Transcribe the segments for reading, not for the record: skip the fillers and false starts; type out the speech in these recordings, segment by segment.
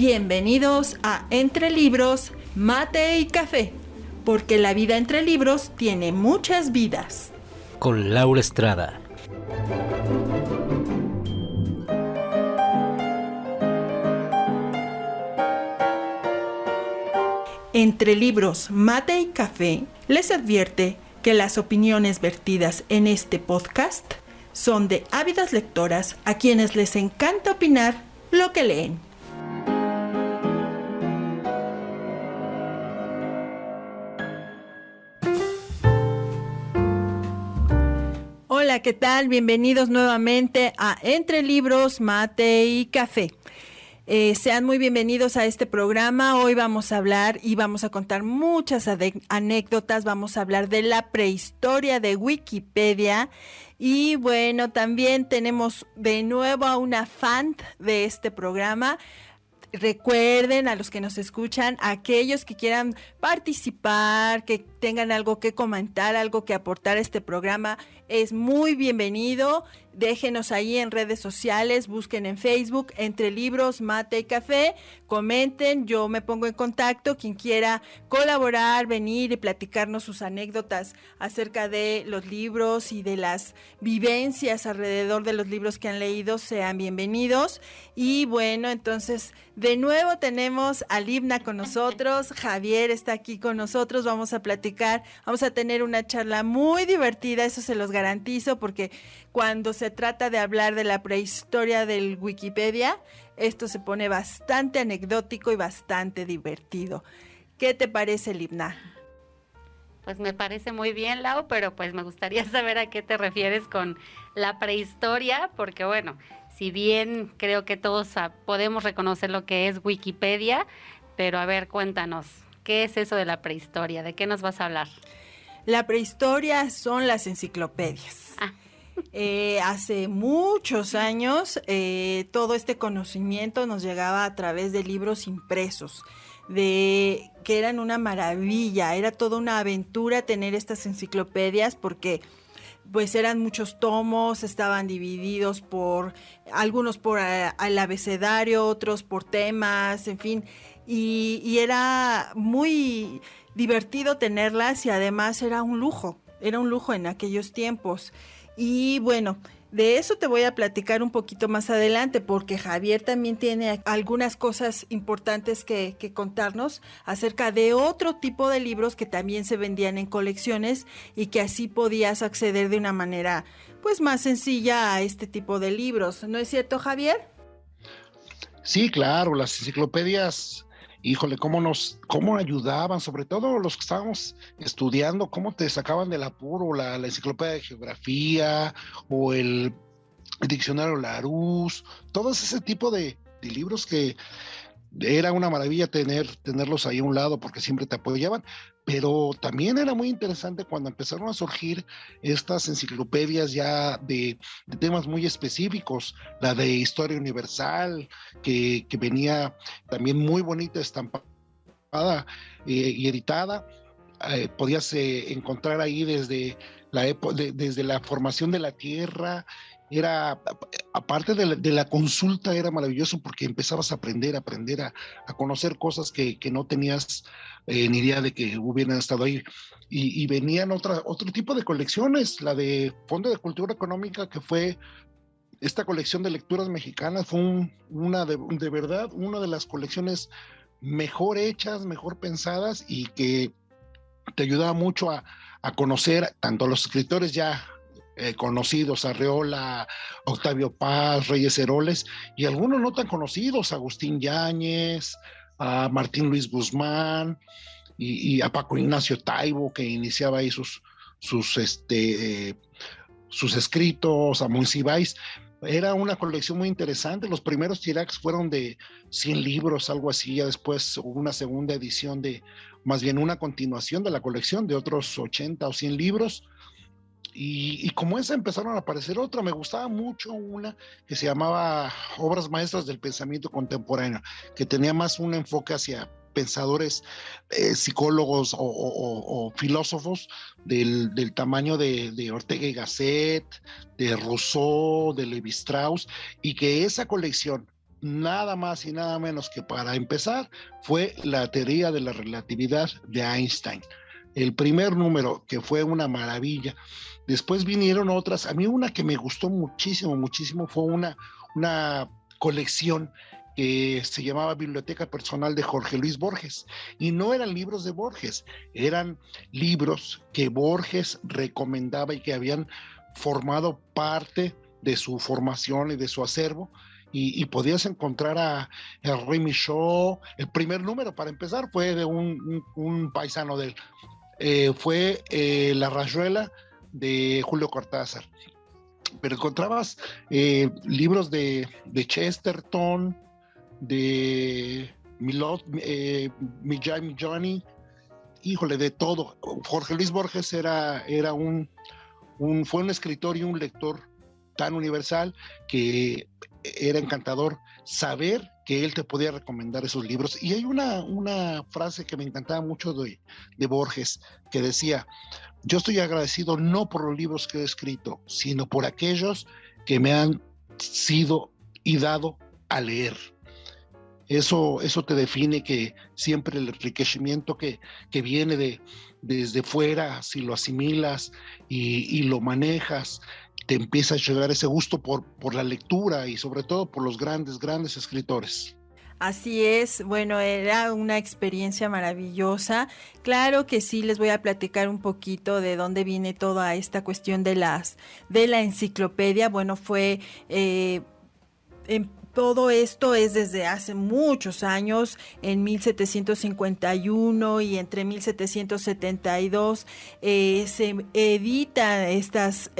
Bienvenidos a Entre Libros, Mate y Café, porque la vida entre libros tiene muchas vidas. Con Laura Estrada. Entre Libros, Mate y Café les advierte que las opiniones vertidas en este podcast son de ávidas lectoras a quienes les encanta opinar lo que leen. Hola, ¿qué tal? Bienvenidos nuevamente a Entre Libros, Mate y Café. Sean muy bienvenidos a este programa. Hoy vamos a hablar y vamos a contar muchas anécdotas. Vamos a hablar de la prehistoria de Wikipedia. Y bueno, también tenemos de nuevo a una fan de este programa. Recuerden a los que nos escuchan, a aquellos que quieran participar, que tengan algo que comentar, algo que aportar a este programa, es muy bienvenido. Déjenos ahí en redes sociales, busquen en Facebook, Entre Libros, Mate y Café, comenten, yo me pongo en contacto, quien quiera colaborar, venir y platicarnos sus anécdotas acerca de los libros y de las vivencias alrededor de los libros que han leído, sean bienvenidos. Y bueno, entonces de nuevo tenemos a Libna con nosotros, Javier está aquí con nosotros, vamos a platicar, vamos a tener una charla muy divertida, eso se los garantizo, porque cuando se trata de hablar de la prehistoria del Wikipedia, esto se pone bastante anecdótico y bastante divertido. ¿Qué te parece, Libna? Pues me parece muy bien, Lau, pero pues me gustaría saber a qué te refieres con la prehistoria, porque bueno, si bien creo que todos podemos reconocer lo que es Wikipedia, pero a ver, cuéntanos, ¿qué es eso de la prehistoria? ¿De qué nos vas a hablar? La prehistoria son las enciclopedias. Hace muchos años todo este conocimiento nos llegaba a través de libros impresos, que eran una maravilla, era toda una aventura tener estas enciclopedias porque pues eran muchos tomos, estaban divididos algunos por el abecedario, otros por temas, en fin, y era muy divertido tenerlas y además era un lujo en aquellos tiempos. Y bueno, de eso te voy a platicar un poquito más adelante porque Javier también tiene algunas cosas importantes que contarnos acerca de otro tipo de libros que también se vendían en colecciones y que así podías acceder de una manera pues más sencilla a este tipo de libros. ¿No es cierto, Javier? Sí, claro, las enciclopedias, híjole, cómo ayudaban, sobre todo los que estábamos estudiando, cómo te sacaban del apuro la enciclopedia de geografía o el diccionario Larousse, todo ese tipo de libros que era una maravilla tenerlos ahí a un lado porque siempre te apoyaban, pero también era muy interesante cuando empezaron a surgir estas enciclopedias ya de temas muy específicos, la de Historia Universal, que venía también muy bonita, estampada y editada. Podías encontrar ahí desde la formación de la Tierra. Aparte de la consulta, era maravilloso porque empezabas a aprender a conocer cosas que no tenías ni idea de que hubieran estado ahí. Y venían otro tipo de colecciones, la de Fondo de Cultura Económica, que fue esta colección de lecturas mexicanas, fue de verdad una de las colecciones mejor hechas, mejor pensadas y que te ayudaba mucho a conocer tanto a los escritores ya conocidos, Arreola, Octavio Paz, Reyes Heroles, y algunos no tan conocidos, Agustín Yáñez, a Martín Luis Guzmán, y a Paco Ignacio Taibo, que iniciaba ahí sus escritos, a Monsiváis. Era una colección muy interesante. Los primeros tirax fueron de 100 libros, algo así. Ya después hubo una segunda edición más bien una continuación de la colección de otros 80 o 100 libros. Y como esa empezaron a aparecer otra. Me gustaba mucho una que se llamaba Obras Maestras del Pensamiento Contemporáneo, que tenía más un enfoque hacia pensadores, psicólogos o filósofos del tamaño de Ortega y Gasset, de Rousseau, de Levi Strauss, y que esa colección nada más y nada menos que para empezar, fue la teoría de la relatividad de Einstein. El primer número, que fue una maravilla. Después vinieron otras. A mí una que me gustó muchísimo, muchísimo, fue una colección que se llamaba Biblioteca Personal de Jorge Luis Borges. Y no eran libros de Borges, eran libros que Borges recomendaba y que habían formado parte de su formación y de su acervo. Y podías encontrar a Remy Shaw. El primer número, para empezar, fue de un paisano de él. Fue La Rayuela de Julio Cortázar. Pero encontrabas libros de Chesterton, de Millán, híjole, de todo. Jorge Luis Borges fue un escritor y un lector tan universal que era encantador saber que él te podía recomendar esos libros. Y hay una frase que me encantaba mucho de Borges, que decía: yo estoy agradecido no por los libros que he escrito, sino por aquellos que me han sido y dado a leer. Eso te define, que siempre el enriquecimiento que viene desde fuera, si lo asimilas y lo manejas, te empieza a llegar ese gusto por la lectura y sobre todo por los grandes escritores. Así es, bueno, era una experiencia maravillosa. Claro que sí, les voy a platicar un poquito de dónde viene toda esta cuestión de la enciclopedia. Bueno, todo esto es desde hace muchos años, en 1751 y entre 1772 se editan estas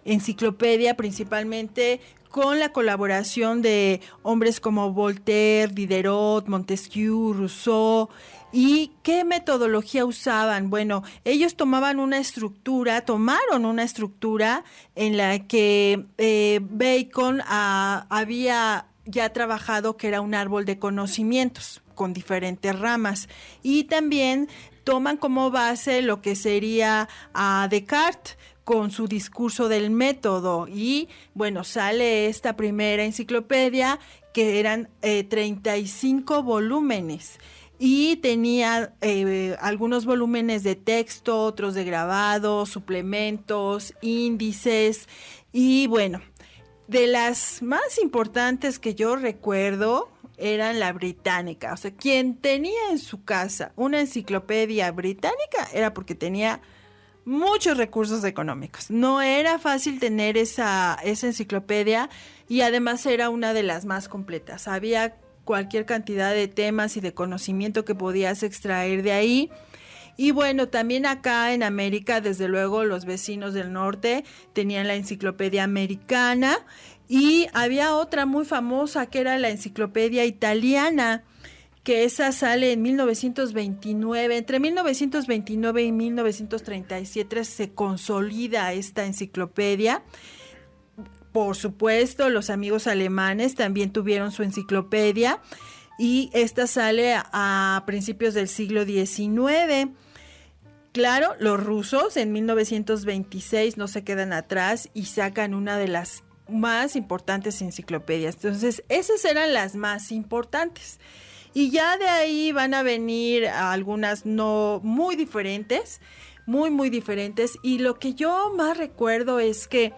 enciclopedia, principalmente con la colaboración de hombres como Voltaire, Diderot, Montesquieu, Rousseau. ¿Y qué metodología usaban? Bueno, ellos tomaron una estructura en la que Bacon había ya trabajado, que era un árbol de conocimientos con diferentes ramas, y también toman como base lo que sería a Descartes con su discurso del método. Y bueno, sale esta primera enciclopedia, que eran 35 volúmenes, y tenía algunos volúmenes de texto, otros de grabados, suplementos, índices. Y bueno, de las más importantes que yo recuerdo eran la británica. O sea, quien tenía en su casa una enciclopedia británica era porque tenía muchos recursos económicos. No era fácil tener esa enciclopedia, y además era una de las más completas. Había cualquier cantidad de temas y de conocimiento que podías extraer de ahí. Y bueno, también acá en América, desde luego, los vecinos del norte tenían la enciclopedia americana, y había otra muy famosa que era la enciclopedia italiana, que esa sale en 1929. Entre 1929 y 1937 se consolida esta enciclopedia. Por supuesto, los amigos alemanes también tuvieron su enciclopedia, y esta sale a principios del siglo XIX. Claro, los rusos en 1926 no se quedan atrás y sacan una de las más importantes enciclopedias. Entonces, esas eran las más importantes. Y ya de ahí van a venir algunas no muy diferentes, muy diferentes. Y lo que yo más recuerdo es que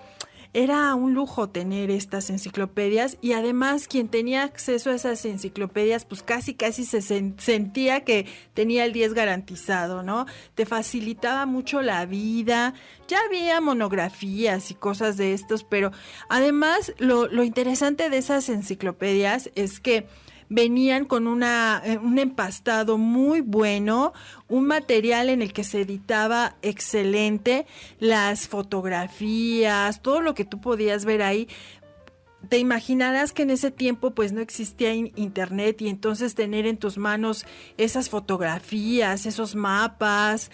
era un lujo tener estas enciclopedias, y además quien tenía acceso a esas enciclopedias pues casi se sentía que tenía el 10 garantizado, ¿no? Te facilitaba mucho la vida. Ya había monografías y cosas de estos, pero además lo interesante de esas enciclopedias es que venían con un empastado muy bueno, un material en el que se editaba excelente, las fotografías, todo lo que tú podías ver ahí. Te imaginarás que en ese tiempo pues no existía internet, y entonces tener en tus manos esas fotografías, esos mapas,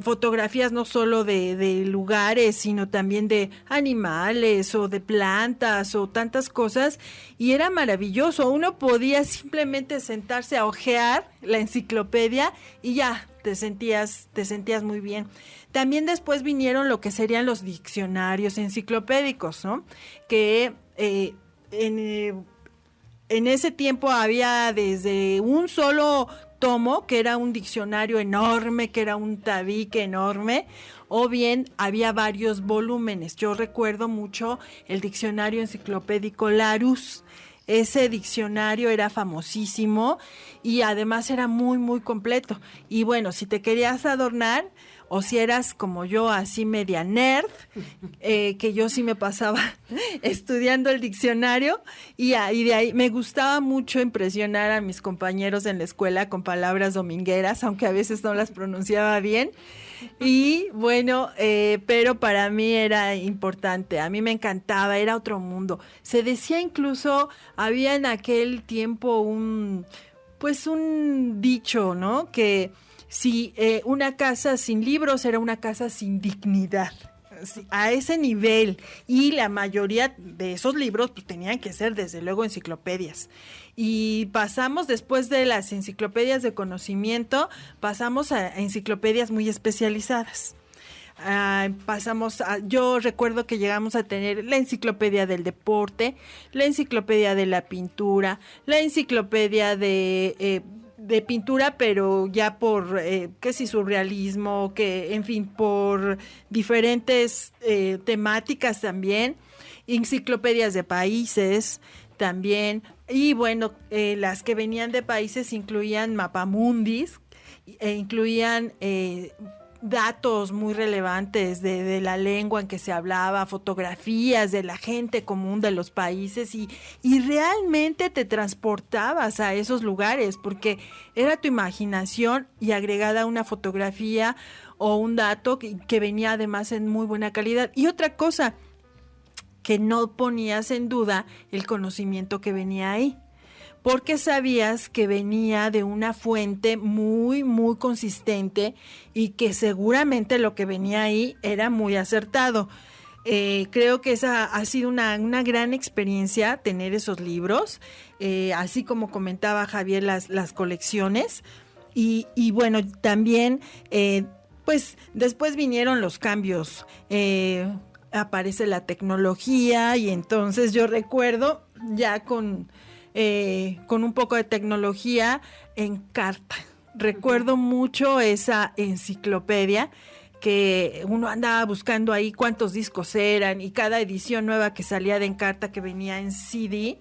fotografías no solo de lugares, sino también de animales o de plantas o tantas cosas, y era maravilloso. Uno podía simplemente sentarse a hojear la enciclopedia y ya te sentías muy bien. También después vinieron lo que serían los diccionarios enciclopédicos, ¿no? Que en ese tiempo había desde un solo tomo, que era un diccionario enorme, que era un tabique enorme, o bien había varios volúmenes. Yo recuerdo mucho el diccionario enciclopédico Larousse. Ese diccionario era famosísimo y además era muy, muy completo. Y bueno, si te querías adornar, o si eras como yo, así media nerd, que yo sí me pasaba estudiando el diccionario y de ahí me gustaba mucho impresionar a mis compañeros en la escuela con palabras domingueras, aunque a veces no las pronunciaba bien. Y bueno, pero para mí era importante, a mí me encantaba, era otro mundo. Se decía incluso, había en aquel tiempo un dicho, ¿no? Que si una casa sin libros era una casa sin dignidad, a ese nivel, y la mayoría de esos libros pues tenían que ser desde luego enciclopedias. Y pasamos después de las enciclopedias de conocimiento, pasamos a enciclopedias muy especializadas. Yo recuerdo que llegamos a tener la enciclopedia del deporte, la enciclopedia de la pintura, la enciclopedia de pintura, pero ya por, que si surrealismo, que en fin, por diferentes temáticas también, enciclopedias de países también, y bueno, las que venían de países incluían mapamundis, incluían datos muy relevantes de la lengua en que se hablaba, fotografías de la gente común de los países y realmente te transportabas a esos lugares porque era tu imaginación y agregada una fotografía o un dato que venía además en muy buena calidad. Y otra cosa, que no ponías en duda el conocimiento que venía ahí, porque sabías que venía de una fuente muy, muy consistente y que seguramente lo que venía ahí era muy acertado. Creo que esa ha sido una gran experiencia tener esos libros, así como comentaba Javier, las colecciones. Y bueno, también, pues después vinieron los cambios, aparece la tecnología y entonces yo recuerdo ya con un poco de tecnología en carta. Recuerdo mucho esa enciclopedia que uno andaba buscando ahí cuántos discos eran y cada edición nueva que salía de Encarta que venía en CD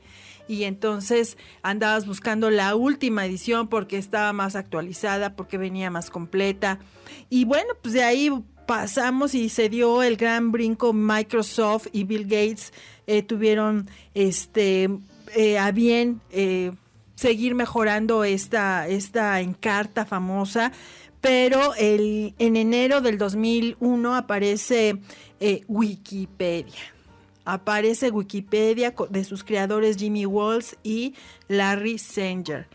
y entonces andabas buscando la última edición porque estaba más actualizada, porque venía más completa y bueno, pues de ahí pasamos y se dio el gran brinco. Microsoft y Bill Gates tuvieron a bien seguir mejorando esta Encarta famosa, pero en enero del 2001 aparece Wikipedia. Aparece Wikipedia de sus creadores Jimmy Wales y Larry Sanger.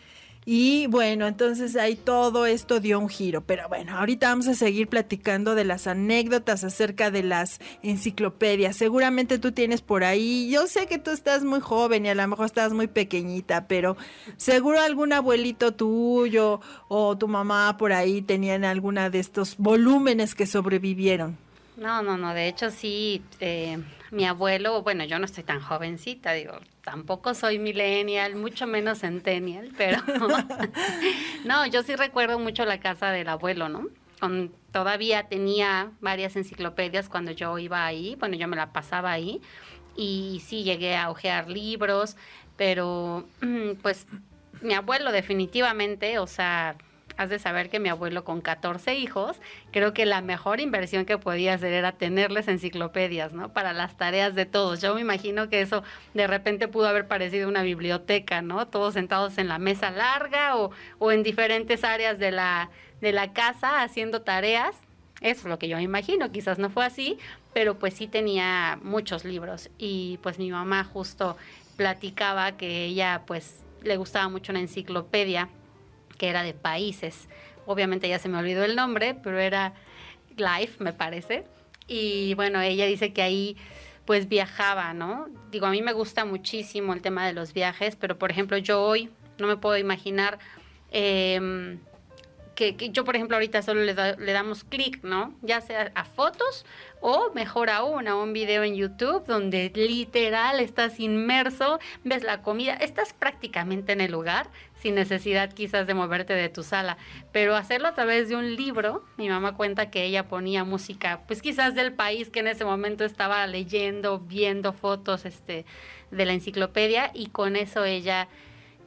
Y bueno, entonces ahí todo esto dio un giro. Pero bueno, ahorita vamos a seguir platicando de las anécdotas acerca de las enciclopedias. Seguramente tú tienes por ahí, yo sé que tú estás muy joven y a lo mejor estás muy pequeñita, pero seguro algún abuelito tuyo o tu mamá por ahí tenían alguna de estos volúmenes que sobrevivieron. No, de hecho sí, mi abuelo, bueno, yo no estoy tan jovencita, digo, tampoco soy millennial, mucho menos centennial, pero no, yo sí recuerdo mucho la casa del abuelo, ¿no? Todavía tenía varias enciclopedias cuando yo iba ahí, bueno, yo me la pasaba ahí y sí llegué a hojear libros, pero pues mi abuelo definitivamente, o sea, has de saber que mi abuelo con 14 hijos, creo que la mejor inversión que podía hacer era tenerles enciclopedias, ¿no? Para las tareas de todos. Yo me imagino que eso de repente pudo haber parecido una biblioteca, ¿no? Todos sentados en la mesa larga o en diferentes áreas de la casa haciendo tareas. Eso es lo que yo me imagino, quizás no fue así, pero pues sí tenía muchos libros. Y pues mi mamá justo platicaba que ella pues le gustaba mucho una enciclopedia que era de países. Obviamente ya se me olvidó el nombre, pero era Life, me parece. Y bueno, ella dice que ahí pues viajaba, ¿no? Digo, a mí me gusta muchísimo el tema de los viajes, pero por ejemplo yo hoy no me puedo imaginar que que yo, por ejemplo, ahorita solo le damos clic, ¿no? Ya sea a fotos o mejor aún a un video en YouTube donde literal estás inmerso, ves la comida, estás prácticamente en el lugar sin necesidad quizás de moverte de tu sala, pero hacerlo a través de un libro, mi mamá cuenta que ella ponía música, pues quizás del país que en ese momento estaba leyendo, viendo fotos de la enciclopedia, y con eso ella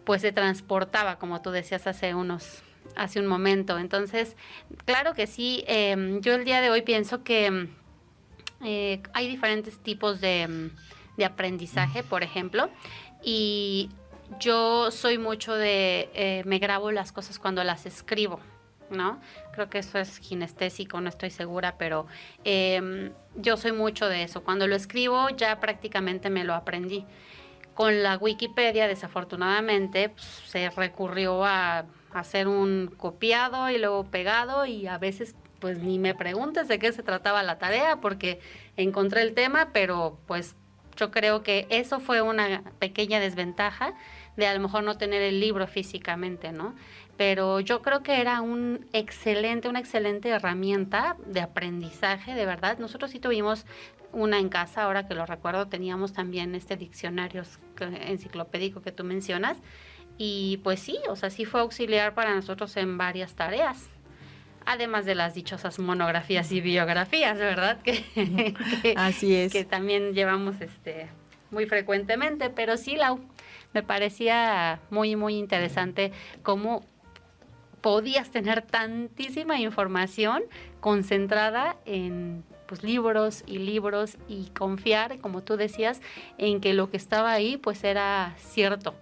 pues se transportaba, como tú decías hace un momento. Entonces, claro que sí, yo el día de hoy pienso que hay diferentes tipos de aprendizaje, por ejemplo, y yo soy mucho me grabo las cosas cuando las escribo, ¿no? Creo que eso es kinestésico, no estoy segura, pero yo soy mucho de eso. Cuando lo escribo ya prácticamente me lo aprendí. Con la Wikipedia, desafortunadamente, pues, se recurrió a hacer un copiado y luego pegado, y a veces pues ni me preguntes de qué se trataba la tarea porque encontré el tema, pero pues yo creo que eso fue una pequeña desventaja de a lo mejor no tener el libro físicamente, ¿no? Pero yo creo que era una excelente herramienta de aprendizaje, de verdad. Nosotros sí tuvimos una en casa, ahora que lo recuerdo, teníamos también diccionario enciclopédico que tú mencionas, y pues sí, o sea, sí fue auxiliar para nosotros en varias tareas, además de las dichosas monografías y biografías, ¿verdad? Así es. Que también llevamos muy frecuentemente, pero sí, Lau, me parecía muy, muy interesante cómo podías tener tantísima información concentrada en pues libros y confiar, como tú decías, en que lo que estaba ahí pues era cierto,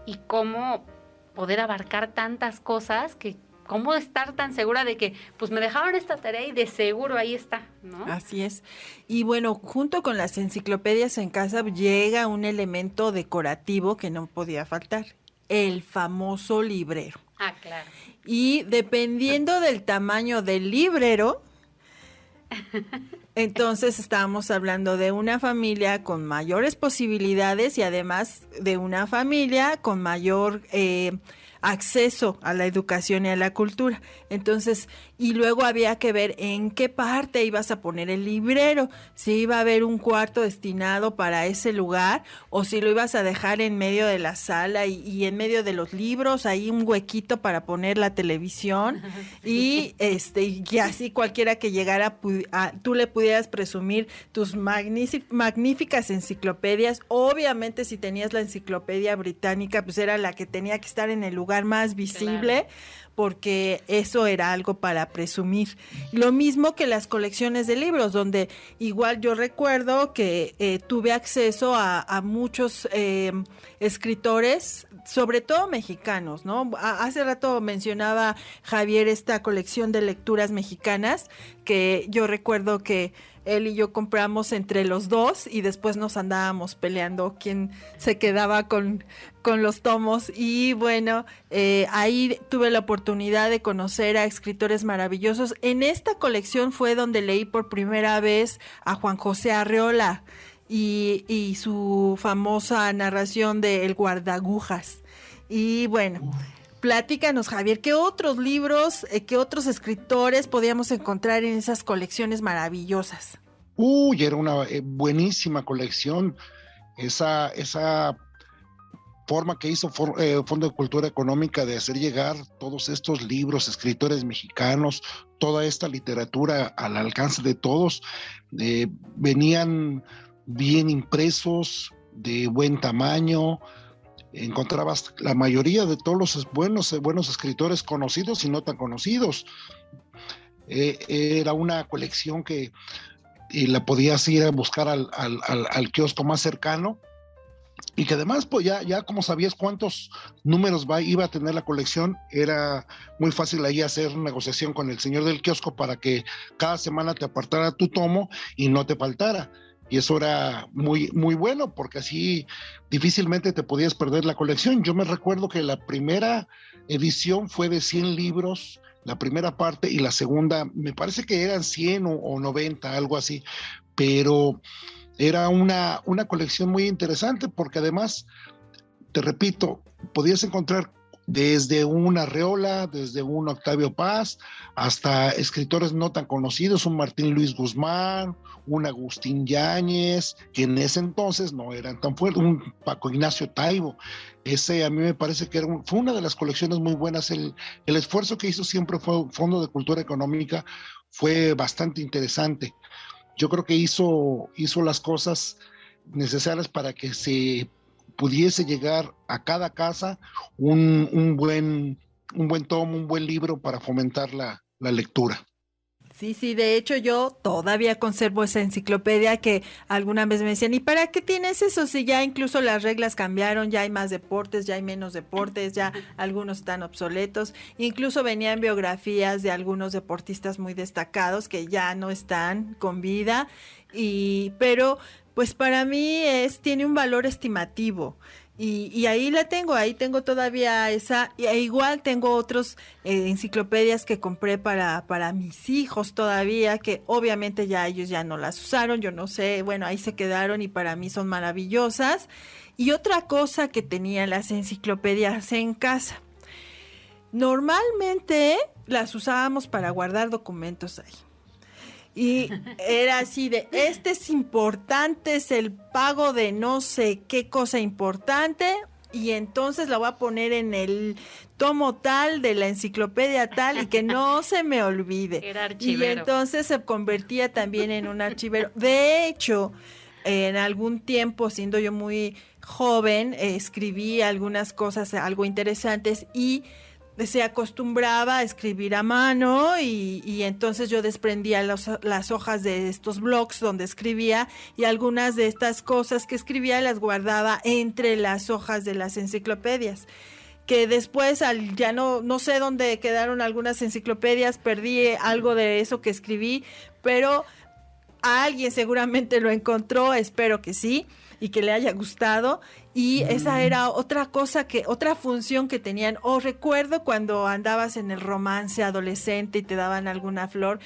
y cómo poder abarcar tantas cosas, que cómo estar tan segura de que pues me dejaron esta tarea y de seguro ahí está, ¿no? Así es. Y bueno, junto con las enciclopedias en casa llega un elemento decorativo que no podía faltar, el famoso librero. Ah, claro. Y dependiendo del tamaño del librero, entonces estábamos hablando de una familia con mayores posibilidades y además de una familia con mayor acceso a la educación y a la cultura. Entonces, y luego había que ver en qué parte ibas a poner el librero, si iba a haber un cuarto destinado para ese lugar o si lo ibas a dejar en medio de la sala y en medio de los libros, ahí un huequito para poner la televisión y y así cualquiera que llegara tú le pudieras presumir tus magníficas enciclopedias. Obviamente si tenías la enciclopedia británica, pues era la que tenía que estar en el lugar más visible, claro, porque eso era algo para presumir. Lo mismo que las colecciones de libros, donde igual yo recuerdo que tuve acceso a muchos escritores, sobre todo mexicanos, ¿no? Hace rato mencionaba Javier esta colección de lecturas mexicanas, que yo recuerdo que él y yo compramos entre los dos y después nos andábamos peleando quién se quedaba con los tomos. Y bueno, ahí tuve la oportunidad de conocer a escritores maravillosos. En esta colección fue donde leí por primera vez a Juan José Arreola y su famosa narración de El guardagujas. Y bueno, platícanos, Javier, ¿qué otros libros, qué otros escritores podíamos encontrar en esas colecciones maravillosas? Era una buenísima colección. Esa forma que hizo Fondo de Cultura Económica de hacer llegar todos estos libros, escritores mexicanos, toda esta literatura al alcance de todos, venían bien impresos, de buen tamaño. Encontrabas la mayoría de todos los buenos escritores conocidos y no tan conocidos. Era una colección que la podías ir a buscar al kiosco más cercano, y que además pues ya como sabías cuántos números iba a tener la colección, era muy fácil ahí hacer negociación con el señor del kiosco para que cada semana te apartara tu tomo y no te faltara. Y eso era muy, muy bueno, porque así difícilmente te podías perder la colección. Yo me recuerdo que la primera edición fue de 100 libros, la primera parte, y la segunda, me parece que eran 100 o 90, algo así. Pero era una colección muy interesante, porque además, te repito, podías encontrar desde un Arreola, desde un Octavio Paz, hasta escritores no tan conocidos, un Martín Luis Guzmán, un Agustín Yáñez, que en ese entonces no eran tan fuertes, un Paco Ignacio Taibo. Ese a mí me parece que fue una de las colecciones muy buenas. El esfuerzo que hizo siempre fue Fondo de Cultura Económica, fue bastante interesante. Yo creo que hizo las cosas necesarias para que se pudiese llegar a cada casa un buen tomo, un buen libro para fomentar la lectura. Sí, de hecho yo todavía conservo esa enciclopedia que alguna vez me decían, ¿y para qué tienes eso? Si ya incluso las reglas cambiaron, ya hay más deportes, ya hay menos deportes, ya algunos están obsoletos, incluso venían biografías de algunos deportistas muy destacados que ya no están con vida, pero pues para mí tiene un valor estimativo. Y ahí ahí tengo todavía esa, e igual tengo otros enciclopedias que compré para mis hijos todavía, que obviamente ya ellos ya no las usaron, yo no sé, bueno, ahí se quedaron y para mí son maravillosas. Y otra cosa que tenían las enciclopedias en casa, normalmente las usábamos para guardar documentos ahí. Y era así de, es importante, es el pago de no sé qué cosa importante, y entonces la voy a poner en el tomo tal de la enciclopedia tal y que no se me olvide. Era archivero. Y entonces se convertía también en un archivero. De hecho, en algún tiempo, siendo yo muy joven, escribí algunas cosas algo interesantes y se acostumbraba a escribir a mano y entonces yo desprendía las hojas de estos blogs donde escribía y algunas de estas cosas que escribía las guardaba entre las hojas de las enciclopedias, que después ya no sé dónde quedaron algunas enciclopedias, perdí algo de eso que escribí, pero alguien seguramente lo encontró, espero que sí, y que le haya gustado. Y esa era otra función que tenían. Recuerdo cuando andabas en el romance adolescente y te daban alguna flor,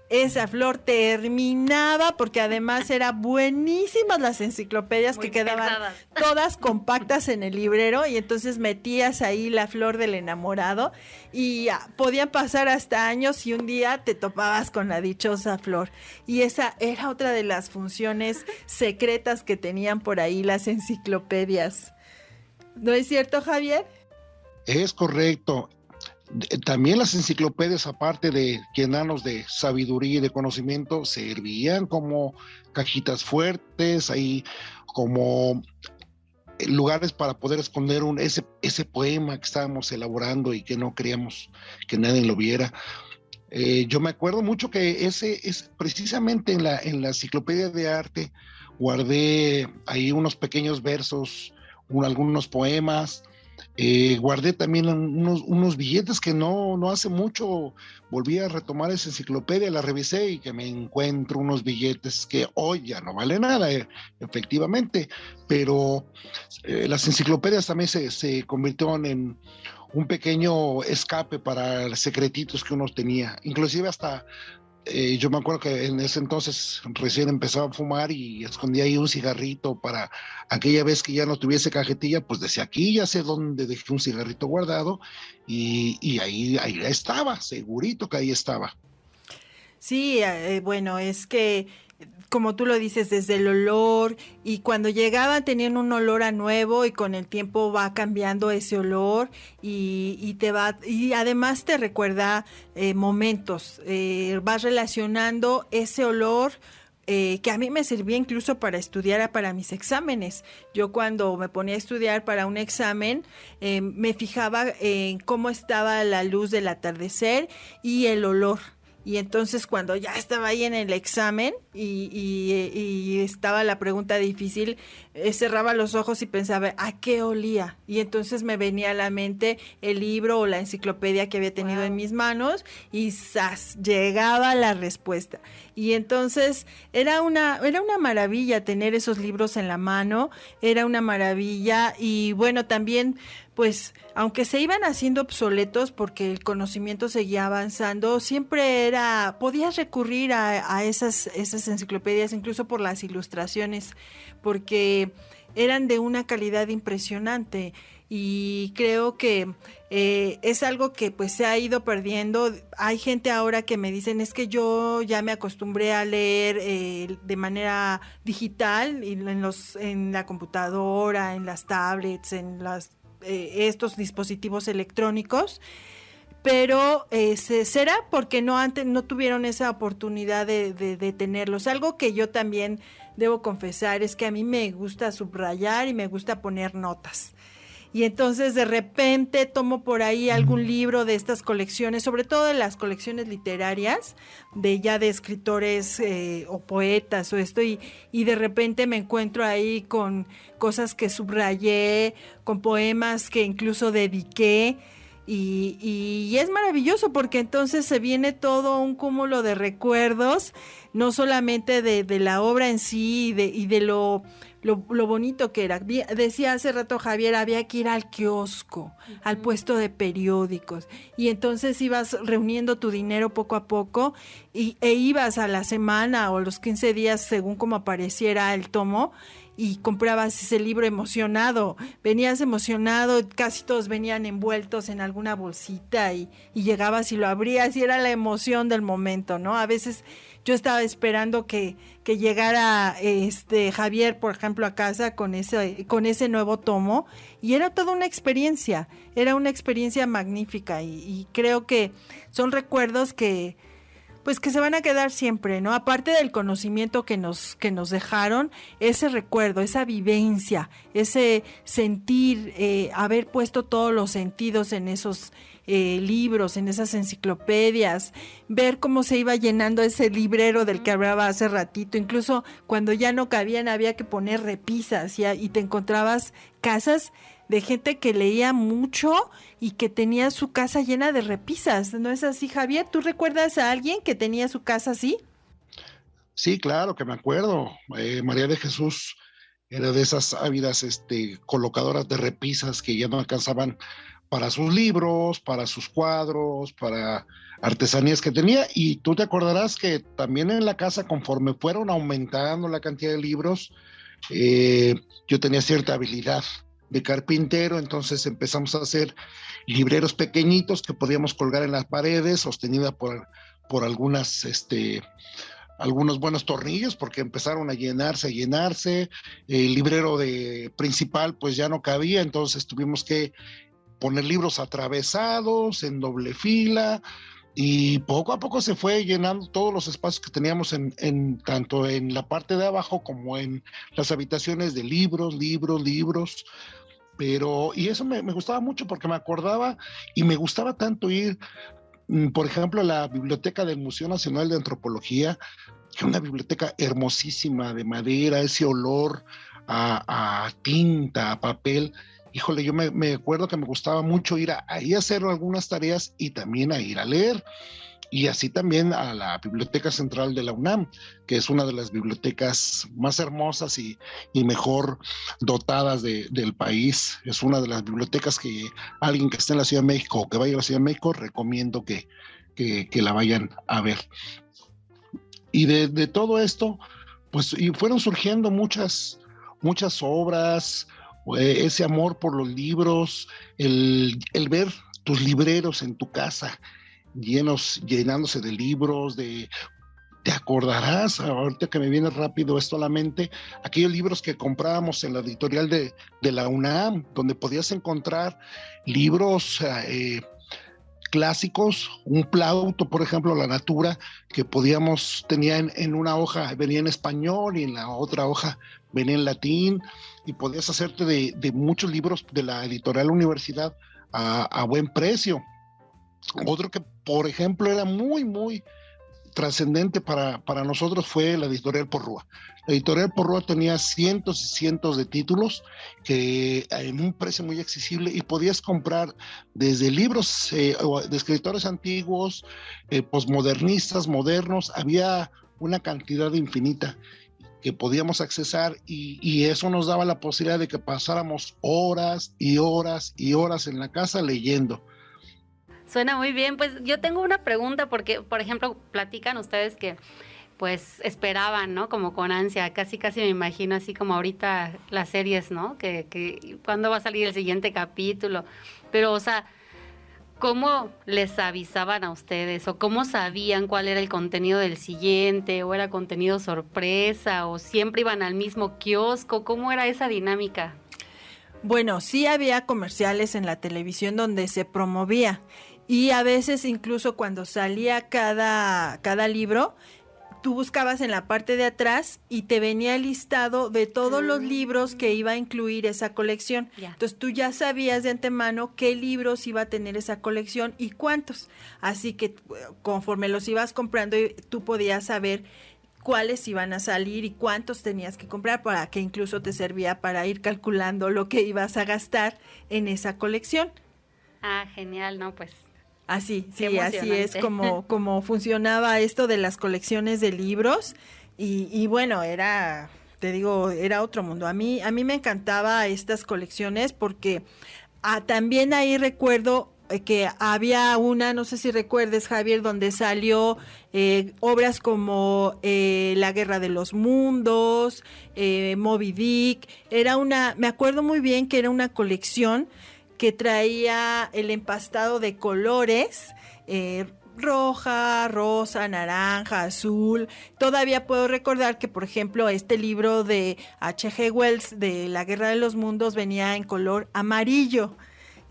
esa flor terminaba, porque además eran buenísimas las enciclopedias, muy que quedaban pesadas, todas compactas en el librero, y entonces metías ahí la flor del enamorado y podían pasar hasta años y un día te topabas con la dichosa flor. Y esa era otra de las funciones secretas que tenían por ahí las enciclopedias. ¿No es cierto, Javier? Es correcto. También las enciclopedias, aparte de llenarnos de sabiduría y de conocimiento, servían como cajitas fuertes, ahí como lugares para poder esconder ese poema que estábamos elaborando y que no queríamos que nadie lo viera. Yo me acuerdo mucho que precisamente en la enciclopedia de arte guardé ahí unos pequeños versos, algunos poemas. Guardé también unos billetes que no hace mucho volví a retomar esa enciclopedia, la revisé y que me encuentro unos billetes que hoy ya no vale nada, efectivamente, pero las enciclopedias también se convirtieron en un pequeño escape para secretitos que uno tenía, inclusive hasta yo me acuerdo que en ese entonces recién empezaba a fumar y escondía ahí un cigarrito para aquella vez que ya no tuviese cajetilla, pues decía, aquí ya sé dónde dejé un cigarrito guardado y ahí estaba, segurito que ahí estaba. Sí, bueno, es que como tú lo dices, desde el olor, y cuando llegaban tenían un olor a nuevo y con el tiempo va cambiando ese olor y además te recuerda momentos, vas relacionando ese olor que a mí me servía incluso para estudiar para mis exámenes. Yo cuando me ponía a estudiar para un examen me fijaba en cómo estaba la luz del atardecer y el olor. Y entonces cuando ya estaba ahí en el examen y estaba la pregunta difícil, cerraba los ojos y pensaba, ¿a qué olía? Y entonces me venía a la mente el libro o la enciclopedia que había tenido en mis manos y ¡zas! Llegaba la respuesta. Y entonces era una maravilla tener esos libros en la mano, era una maravilla. Y bueno, también pues aunque se iban haciendo obsoletos porque el conocimiento seguía avanzando, siempre podías recurrir a esas enciclopedias, incluso por las ilustraciones, porque eran de una calidad impresionante. y creo que es algo que pues se ha ido perdiendo. Hay gente ahora que me dicen, es que yo ya me acostumbré a leer de manera digital, y en la computadora, en las tablets, en estos dispositivos electrónicos, pero será porque no tuvieron esa oportunidad de tenerlos. Algo que yo también debo confesar es que a mí me gusta subrayar y me gusta poner notas. Y entonces de repente tomo por ahí algún libro de estas colecciones, sobre todo de las colecciones literarias, de escritores o poetas o esto, y de repente me encuentro ahí con cosas que subrayé, con poemas que incluso dediqué, y es maravilloso porque entonces se viene todo un cúmulo de recuerdos, no solamente de la obra en sí y de lo bonito que era. Decía hace rato Javier, había que ir al kiosco, al puesto de periódicos, y entonces ibas reuniendo tu dinero poco a poco e ibas a la semana o los 15 días según como apareciera el tomo, y comprabas ese libro emocionado, venías emocionado, casi todos venían envueltos en alguna bolsita y llegabas y lo abrías y era la emoción del momento, ¿no? A veces yo estaba esperando que llegara Javier, por ejemplo, a casa con ese nuevo tomo, y era toda una experiencia magnífica, y creo que son recuerdos que se van a quedar siempre, ¿no? Aparte del conocimiento que nos dejaron, ese recuerdo, esa vivencia, ese sentir, haber puesto todos los sentidos en esos libros, en esas enciclopedias, ver cómo se iba llenando ese librero del que hablaba hace ratito, incluso cuando ya no cabían había que poner repisas, y te encontrabas casas de gente que leía mucho y que tenía su casa llena de repisas. ¿No es así, Javier? ¿Tú recuerdas a alguien que tenía su casa así? Sí, claro que me acuerdo. María de Jesús era de esas ávidas colocadoras de repisas que ya no alcanzaban para sus libros, para sus cuadros, para artesanías que tenía. Y tú te acordarás que también en la casa, conforme fueron aumentando la cantidad de libros, yo tenía cierta habilidad de carpintero, entonces empezamos a hacer libreros pequeñitos que podíamos colgar en las paredes, sostenida por algunos buenos tornillos, porque empezaron a llenarse. El librero principal pues ya no cabía, entonces tuvimos que poner libros atravesados en doble fila, y poco a poco se fue llenando todos los espacios que teníamos tanto en la parte de abajo como en las habitaciones de libros. Y eso me gustaba mucho porque me acordaba y me gustaba tanto ir, por ejemplo, a la biblioteca del Museo Nacional de Antropología, que es una biblioteca hermosísima de madera, ese olor a tinta, a papel. Híjole, yo me acuerdo que me gustaba mucho ir ahí a hacer algunas tareas y también a ir a leer. Y así también a la Biblioteca Central de la UNAM, que es una de las bibliotecas más hermosas y mejor dotadas del país. Es una de las bibliotecas que alguien que esté en la Ciudad de México o que vaya a la Ciudad de México, recomiendo que la vayan a ver. Y de todo esto, pues y fueron surgiendo muchas obras, ese amor por los libros, el ver tus libreros en tu casa llenándose de libros, te acordarás, ahorita que me viene rápido esto a la mente, aquellos libros que comprábamos en la editorial de la UNAM, donde podías encontrar libros clásicos, un Plauto, por ejemplo, La Natura, que tenía en una hoja, venía en español, y en la otra hoja venía en latín, y podías hacerte de muchos libros de la editorial Universidad a buen precio. Otro que, por ejemplo, era muy, muy trascendente para nosotros fue la editorial Porrúa. La editorial Porrúa tenía cientos y cientos de títulos que en un precio muy accesible, y podías comprar desde libros de escritores antiguos, posmodernistas, modernos. Había una cantidad infinita que podíamos accesar, y eso nos daba la posibilidad de que pasáramos horas y horas y horas en la casa leyendo. Suena muy bien. Pues yo tengo una pregunta porque, por ejemplo, platican ustedes que pues esperaban, ¿no? Como con ansia, casi me imagino así como ahorita las series, ¿no? Que cuándo va a salir el siguiente capítulo. Pero, o sea, ¿cómo les avisaban a ustedes? ¿O cómo sabían cuál era el contenido del siguiente? ¿O era contenido sorpresa? ¿O siempre iban al mismo kiosco? ¿Cómo era esa dinámica? Bueno, sí había comerciales en la televisión donde se promovía y a veces incluso cuando salía cada libro, tú buscabas en la parte de atrás y te venía el listado de todos los libros que iba a incluir esa colección. Ya. Entonces tú ya sabías de antemano qué libros iba a tener esa colección y cuántos. Así que conforme los ibas comprando, tú podías saber cuáles iban a salir y cuántos tenías que comprar, para que incluso te servía para ir calculando lo que ibas a gastar en esa colección. Ah, genial, ¿no? Pues Así, qué sí, así es emocionante. como funcionaba esto de las colecciones de libros y bueno, te digo, era otro mundo. A mí me encantaba estas colecciones porque también ahí recuerdo que había una, no sé si recuerdes, Javier, donde salió obras como La Guerra de los Mundos, Moby Dick. Me acuerdo muy bien que era una colección que traía el empastado de colores, roja, rosa, naranja, azul. Todavía puedo recordar que, por ejemplo, este libro de H.G. Wells de La Guerra de los Mundos venía en color amarillo.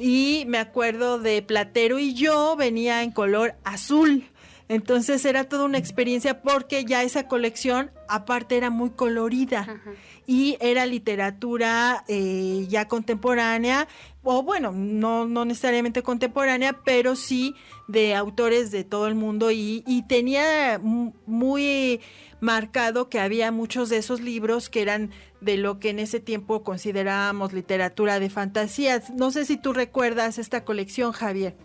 Y me acuerdo de Platero y yo venía en color azul. Entonces era toda una experiencia porque ya esa colección aparte era muy colorida. Ajá. Y era literatura ya contemporánea, o bueno, no necesariamente contemporánea, pero sí de autores de todo el mundo y tenía muy marcado que había muchos de esos libros que eran de lo que en ese tiempo considerábamos literatura de fantasía. No sé si tú recuerdas esta colección, Javier.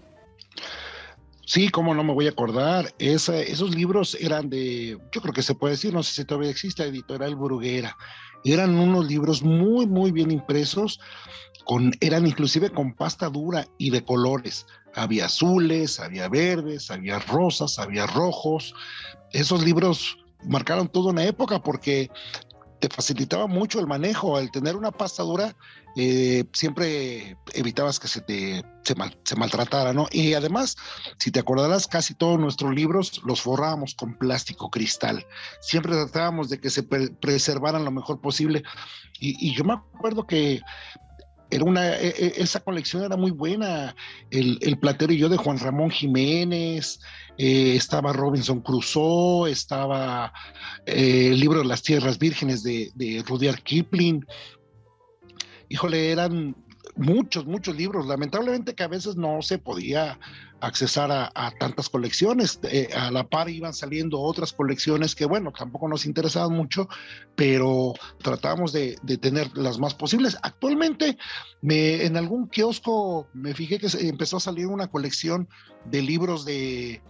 Sí, cómo no me voy a acordar. Esos libros eran yo creo que se puede decir, no sé si todavía existe, Editorial Bruguera. Eran unos libros muy, muy bien impresos, eran inclusive con pasta dura y de colores. Había azules, había verdes, había rosas, había rojos. Esos libros marcaron toda una época porque te facilitaba mucho el manejo. Al tener una pasta dura, siempre evitabas que se maltratara, ¿no? Y además, si te acordarás, casi todos nuestros libros los forrábamos con plástico cristal. Siempre tratábamos de que se preservaran lo mejor posible. Y yo me acuerdo que esa colección era muy buena. El Platero y yo de Juan Ramón Jiménez, estaba Robinson Crusoe, estaba el libro de las Tierras Vírgenes de Rudyard Kipling. Híjole, eran muchos libros. Lamentablemente que a veces no se podía accesar a tantas colecciones. A la par iban saliendo otras colecciones que, bueno, tampoco nos interesaban mucho, pero tratábamos de tener las más posibles. Actualmente, en algún kiosco me fijé que empezó a salir una colección de libros de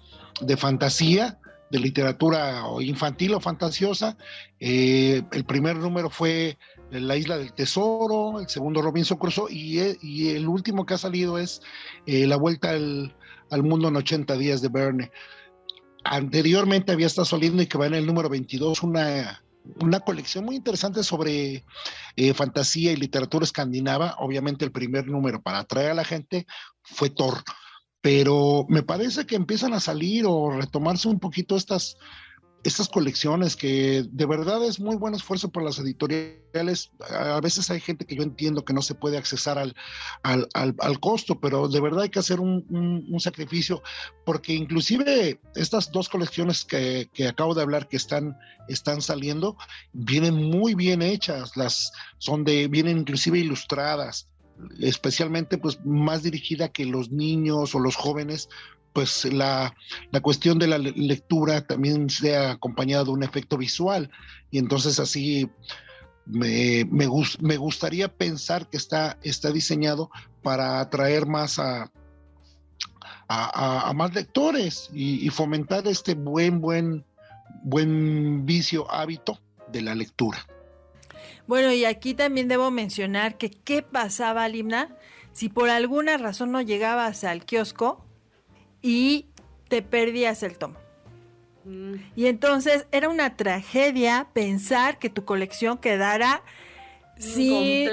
fantasía, de literatura infantil o fantasiosa. El primer número fue La Isla del Tesoro, el segundo Robinson Crusoe y el último que ha salido es La Vuelta al Mundo en 80 días de Verne. Anteriormente había estado saliendo y que va en el número 22 una colección muy interesante sobre fantasía y literatura escandinava. Obviamente el primer número para atraer a la gente fue Thor, pero me parece que empiezan a salir o retomarse un poquito estas colecciones, que de verdad es muy buen esfuerzo por las editoriales. A veces hay gente que yo entiendo que no se puede accesar al costo, pero de verdad hay que hacer un sacrificio, porque inclusive estas dos colecciones que acabo de hablar que están saliendo, vienen muy bien hechas, vienen inclusive ilustradas, especialmente pues más dirigida que los niños o los jóvenes. Pues la cuestión de la lectura también sea acompañada de un efecto visual, y entonces así me gustaría pensar que está diseñado para atraer más a más lectores y fomentar este buen vicio, hábito de la lectura. Bueno, y aquí también debo mencionar que qué pasaba, Limna, si por alguna razón no llegabas al kiosco y te perdías el tomo. Y entonces era una tragedia pensar que tu colección quedara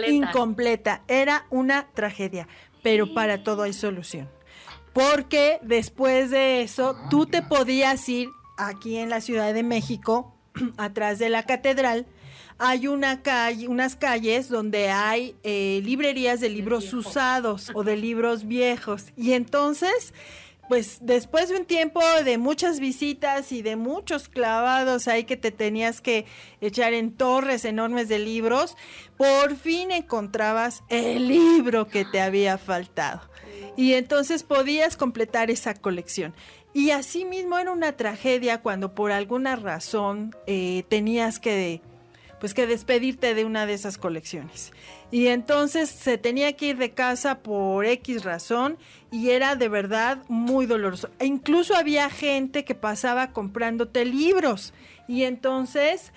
incompleta. Era una tragedia, pero para todo hay solución. Porque después de eso, tú te podías ir aquí en la Ciudad de México, atrás de la catedral. Hay unas calles donde hay librerías de libros usados o de libros viejos. Y entonces, pues después de un tiempo de muchas visitas y de muchos clavados ahí que te tenías que echar en torres enormes de libros, por fin encontrabas el libro que te había faltado. Y entonces podías completar esa colección. Y así mismo era una tragedia cuando por alguna razón tenías que despedirte de una de esas colecciones. Y entonces se tenía que ir de casa por X razón y era de verdad muy doloroso. E incluso había gente que pasaba comprándote libros y entonces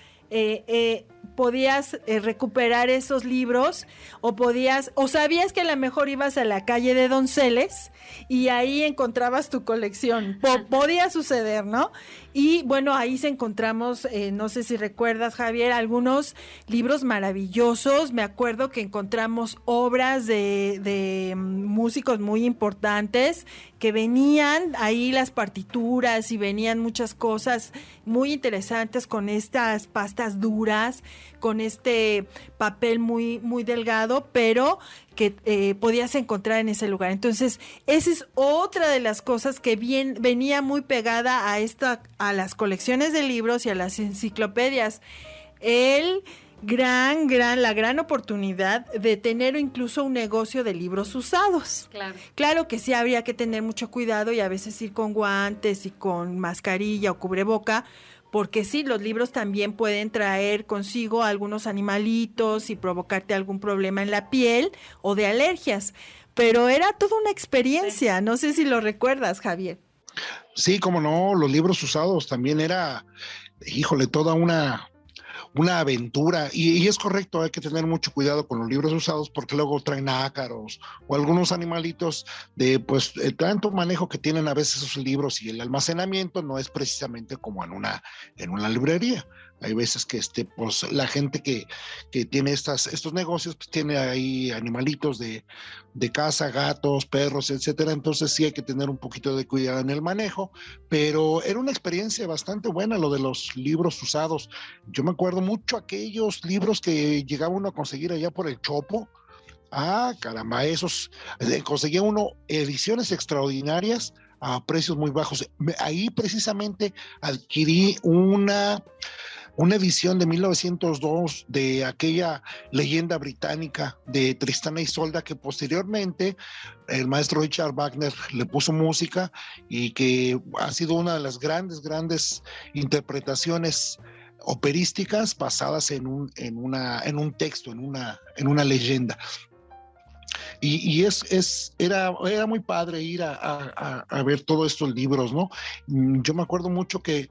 podías recuperar esos libros o sabías que a lo mejor ibas a la calle de Donceles y ahí encontrabas tu colección. Podía suceder, ¿no? Y bueno, ahí encontramos, no sé si recuerdas, Javier, algunos libros maravillosos. Me acuerdo que encontramos obras de músicos muy importantes que venían ahí las partituras y venían muchas cosas muy interesantes con estas pastas duras, con este papel muy, muy delgado, pero que podías encontrar en ese lugar. Entonces, esa es otra de las cosas que venía muy pegada a las colecciones de libros y a las enciclopedias. La gran oportunidad de tener incluso un negocio de libros usados. Claro que sí habría que tener mucho cuidado y a veces ir con guantes y con mascarilla o cubreboca, porque sí, los libros también pueden traer consigo algunos animalitos y provocarte algún problema en la piel o de alergias. Pero era toda una experiencia, no sé si lo recuerdas, Javier. Sí, cómo no, los libros usados también era, híjole, toda una aventura. Y es correcto, hay que tener mucho cuidado con los libros usados porque luego traen ácaros o algunos animalitos de pues el tanto manejo que tienen a veces esos libros y el almacenamiento no es precisamente como en una librería. Hay veces que pues la gente que tiene estos negocios pues tiene ahí animalitos de casa, gatos, perros, etcétera. Entonces sí hay que tener un poquito de cuidado en el manejo, pero era una experiencia bastante buena lo de los libros usados. Yo me acuerdo mucho aquellos libros que llegaba uno a conseguir allá por el Chopo. Ah, caramba, esos conseguía uno ediciones extraordinarias a precios muy bajos. Ahí precisamente adquirí una edición de 1902 de aquella leyenda británica de Tristán e Isolda que posteriormente el maestro Richard Wagner le puso música y que ha sido una de las grandes interpretaciones operísticas basadas en un texto, en una leyenda. Y era muy padre ir a ver todos estos libros, ¿no? Yo me acuerdo mucho que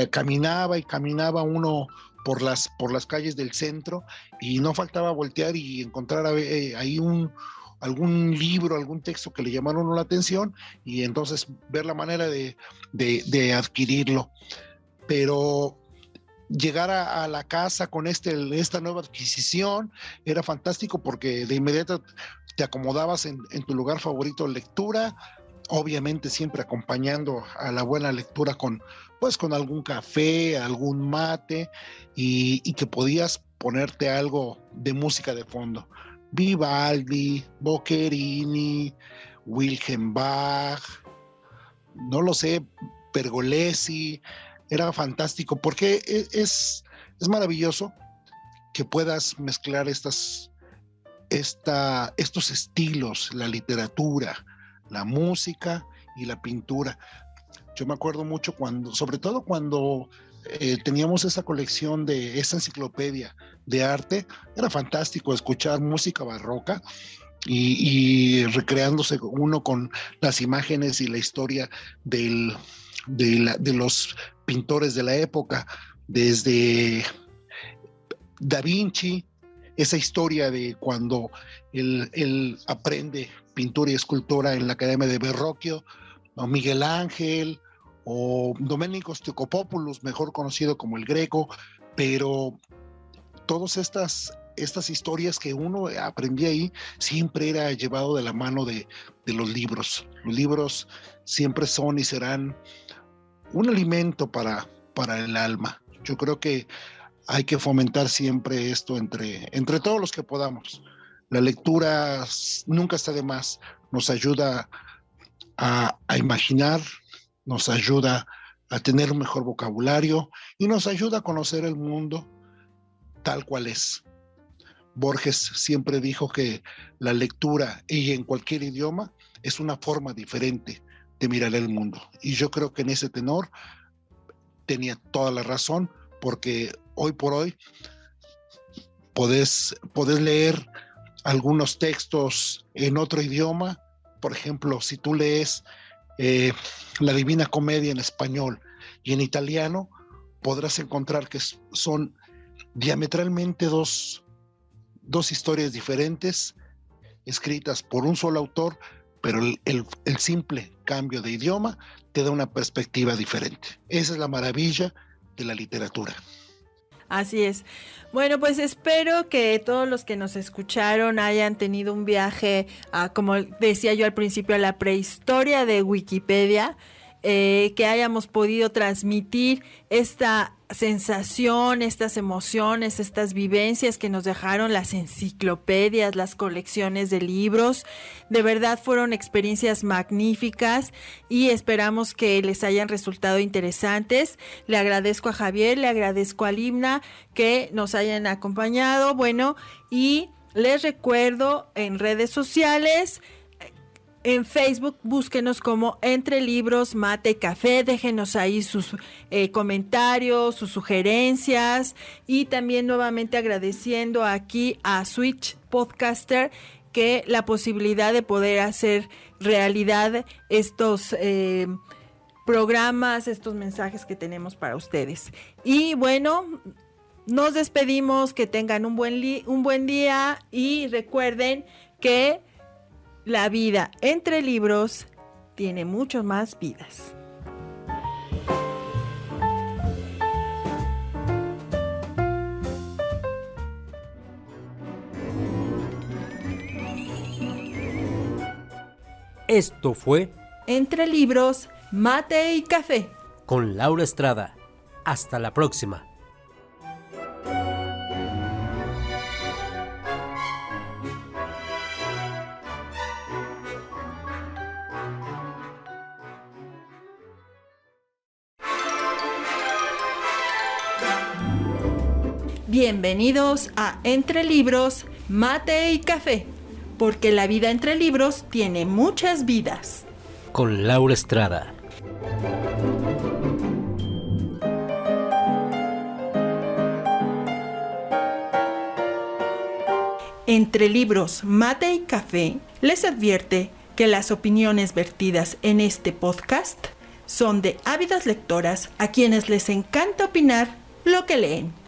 caminaba uno por las calles del centro y no faltaba voltear y encontrar ahí algún libro, algún texto que le llamaron la atención y entonces ver la manera de adquirirlo. Pero llegar a la casa con esta nueva adquisición era fantástico porque de inmediato te acomodabas en tu lugar favorito de lectura, obviamente siempre acompañando a la buena lectura con algún café, algún mate y que podías ponerte algo de música de fondo. Vivaldi, Boccherini, Wilhelm Bach, no lo sé, Pergolesi. Era fantástico porque es maravilloso que puedas mezclar estos estilos, la literatura, la música y la pintura. Yo me acuerdo mucho sobre todo cuando teníamos esa colección de esa enciclopedia de arte, era fantástico escuchar música barroca y recreándose uno con las imágenes y la historia de los pintores de la época, desde Da Vinci, esa historia de cuando él aprende pintura y escultura en la Academia de Verrocchio, o Miguel Ángel, o Doménicos Theotokopoulos, mejor conocido como el Greco, pero todas estas historias que uno aprendía ahí siempre era llevado de la mano de los libros. Los libros siempre son y serán un alimento para el alma. Yo creo que hay que fomentar siempre esto entre todos los que podamos. La lectura nunca está de más, nos ayuda a imaginar, nos ayuda a tener un mejor vocabulario y nos ayuda a conocer el mundo tal cual es. Borges siempre dijo que la lectura, y en cualquier idioma, es una forma diferente de mirar el mundo. Y yo creo que en ese tenor tenía toda la razón, porque hoy por hoy podés leer algunos textos en otro idioma. Por ejemplo, si tú lees la Divina Comedia en español y en italiano, podrás encontrar que son diametralmente dos historias diferentes, escritas por un solo autor, pero el simple cambio de idioma te da una perspectiva diferente. Esa es la maravilla de la literatura. Así es. Bueno, pues espero que todos los que nos escucharon hayan tenido un viaje como decía yo al principio, a la prehistoria de Wikipedia, que hayamos podido transmitir esta sensación, estas emociones, estas vivencias que nos dejaron las enciclopedias, las colecciones de libros. De verdad fueron experiencias magníficas y esperamos que les hayan resultado interesantes. Le agradezco a Javier, le agradezco a Limna que nos hayan acompañado. Bueno, y les recuerdo en redes sociales. En Facebook, búsquenos como Entre Libros, Mate y Café. Déjenos ahí sus comentarios, sus sugerencias. Y también nuevamente agradeciendo aquí a Switch Podcaster que la posibilidad de poder hacer realidad estos programas, estos mensajes que tenemos para ustedes. Y bueno, nos despedimos, que tengan un buen día y recuerden que la vida entre libros tiene mucho más vidas. Esto fue Entre Libros, Mate y Café. con Laura Estrada. Hasta la próxima. Bienvenidos a Entre Libros, Mate y Café, porque la vida entre libros tiene muchas vidas. Con Laura Estrada. Entre Libros, Mate y Café les advierte que las opiniones vertidas en este podcast son de ávidas lectoras a quienes les encanta opinar lo que leen.